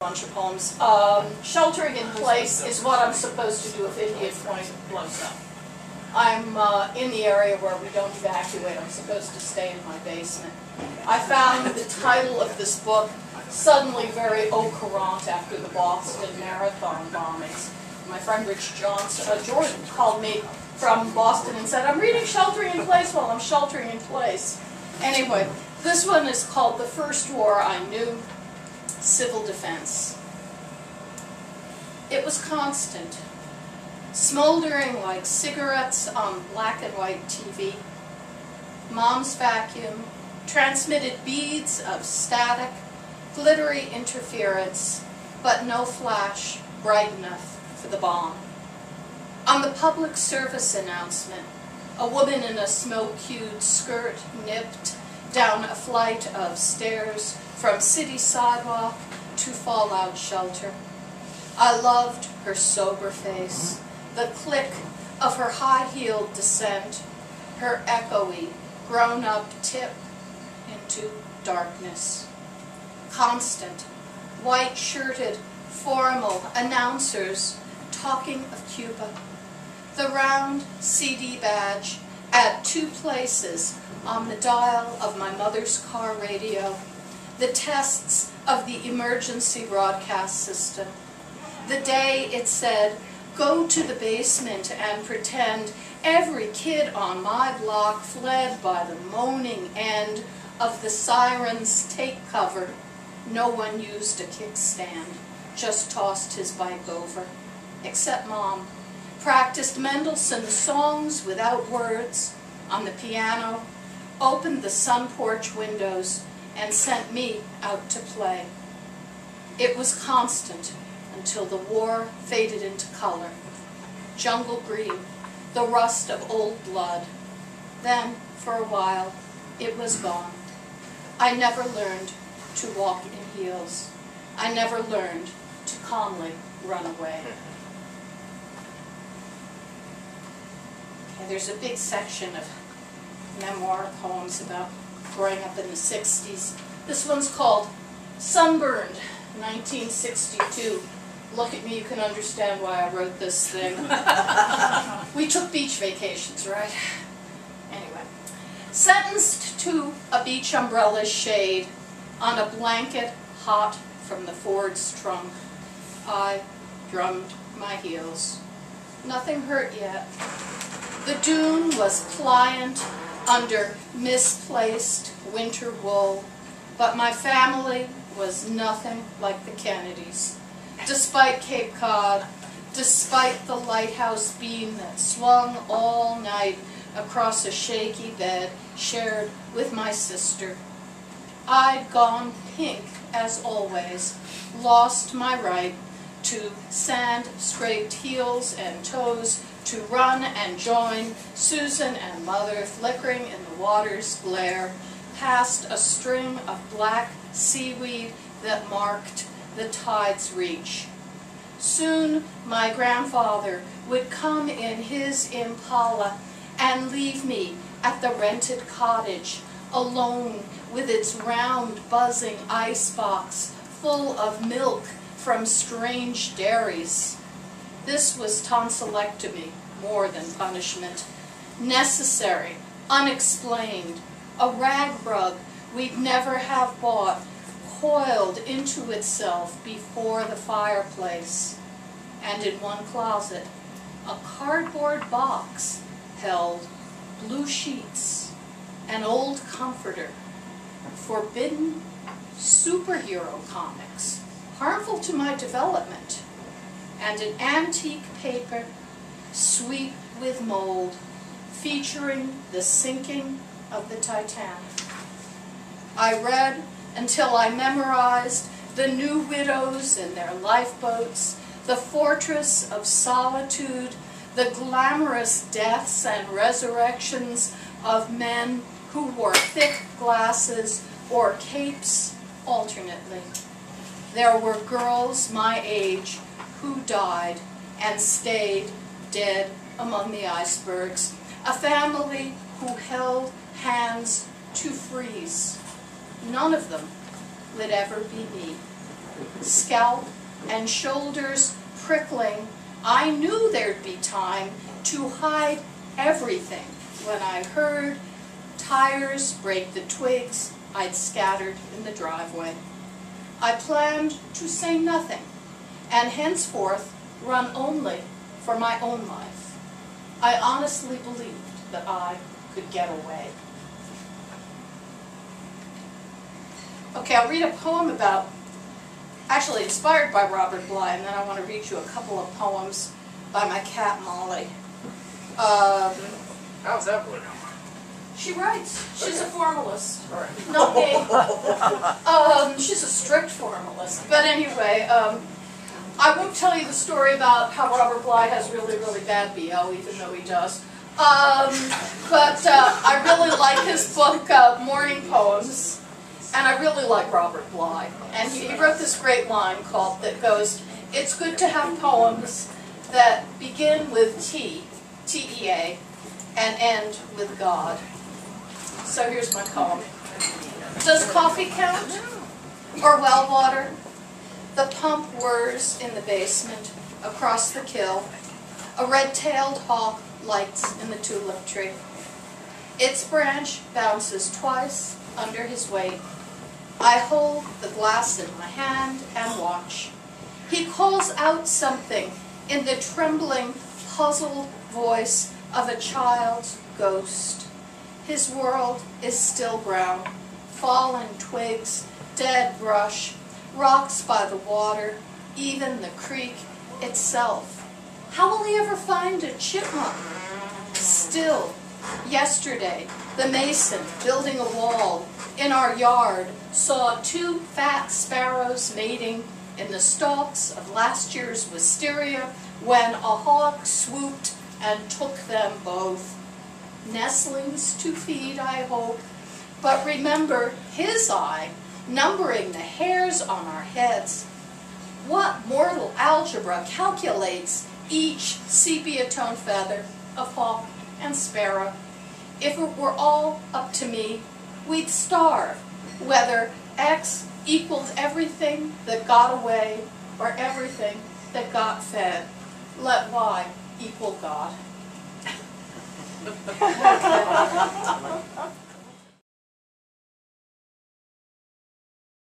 bunch of poems. Sheltering in place is what I'm supposed to do if Indian Point blows up. I'm in the area where we don't evacuate. I'm supposed to stay in my basement. I found the title of this book suddenly very au courant after the Boston Marathon bombings. My friend Rich Jordan called me from Boston and said, "I'm reading Sheltering in Place while I'm sheltering in place." Anyway, this one is called The First War I Knew, Civil Defense. It was constant, smoldering like cigarettes on black and white TV. Mom's vacuum transmitted beads of static, glittery interference, but no flash bright enough for the bomb. On the public service announcement, a woman in a smoke-hued skirt nipped down a flight of stairs from city sidewalk to fallout shelter. I loved her sober face, the click of her high-heeled descent, her echoey, grown-up tip into darkness. Constant, white-shirted, formal announcers talking of Cuba. The round CD badge at 2 places on the dial of my mother's car radio. The tests of the emergency broadcast system. The day it said, "Go to the basement and pretend every kid on my block fled by the moaning end of the siren's take cover." No one used a kickstand, just tossed his bike over, except Mom. Practiced Mendelssohn's songs without words on the piano, opened the sun porch windows, and sent me out to play. It was constant until the war faded into color. Jungle green, the rust of old blood. Then, for a while, it was gone. I never learned to walk in heels. I never learned to calmly run away. Okay, there's a big section of memoir poems about growing up in the 60s. This one's called Sunburned, 1962. Look at me, you can understand why I wrote this thing. We took beach vacations, right? Anyway. Sentenced to a beach umbrella's shade on a blanket hot from the Ford's trunk, I drummed my heels. Nothing hurt yet. The dune was pliant under misplaced winter wool, but my family was nothing like the Kennedys. Despite Cape Cod, despite the lighthouse beam that swung all night across a shaky bed shared with my sister, I'd gone pink as always, lost my right to sand-scraped heels and toes, to run and join Susan and Mother flickering in the water's glare, past a string of black seaweed that marked the tide's reach. Soon my grandfather would come in his Impala and leave me at the rented cottage, alone with its round, buzzing icebox full of milk from strange dairies. This was tonsillectomy, more than punishment. Necessary, unexplained, a rag rug we'd never have bought, coiled into itself before the fireplace. And in one closet, a cardboard box held blue sheets, an old comforter, forbidden superhero comics, harmful to my development, and an antique paper sweet with mold, featuring the sinking of the Titanic. I read until I memorized the new widows and their lifeboats, the fortress of solitude, the glamorous deaths and resurrections of men who wore thick glasses or capes alternately. There were girls my age who died and stayed dead among the icebergs, a family who held hands to freeze. None of them would ever be me. scalp and shoulders prickling, I knew there'd be time to hide everything when I heard tires break the twigs I'd scattered in the driveway. I planned to say nothing, and henceforth run only for my own life. I honestly believed that I could get away. Okay, I'll read a poem about, actually inspired by Robert Bly, and then I want to read you a couple of poems by my cat Molly. How's that working? She writes. She's a formalist. All right. Not me. She's a strict formalist. But anyway, I won't tell you the story about how Robert Bly has really, really bad BO, even though he does. But I really like his book, Morning Poems, and I really like Robert Bly. And he wrote this great line that goes, "It's good to have poems that begin with T, T-E-A, and end with God." So here's my poem. Does coffee count? Or well water? The pump whirs in the basement, across the kill. A red-tailed hawk lights in the tulip tree. Its branch bounces twice under his weight. I hold the glass in my hand and watch. He calls out something in the trembling, puzzled voice of a child's ghost. His world is still brown, fallen twigs, dead brush, rocks by the water, even the creek itself. How will he ever find a chipmunk? Still, yesterday, the mason building a wall in our yard saw 2 fat sparrows mating in the stalks of last year's wisteria when a hawk swooped and took them both. Nestlings to feed, I hope, but remember his eye numbering the hairs on our heads. What mortal algebra calculates each sepia-toned feather of hawk and sparrow? If it were all up to me, we'd starve, whether X equals everything that got away or everything that got fed. Let Y equal God.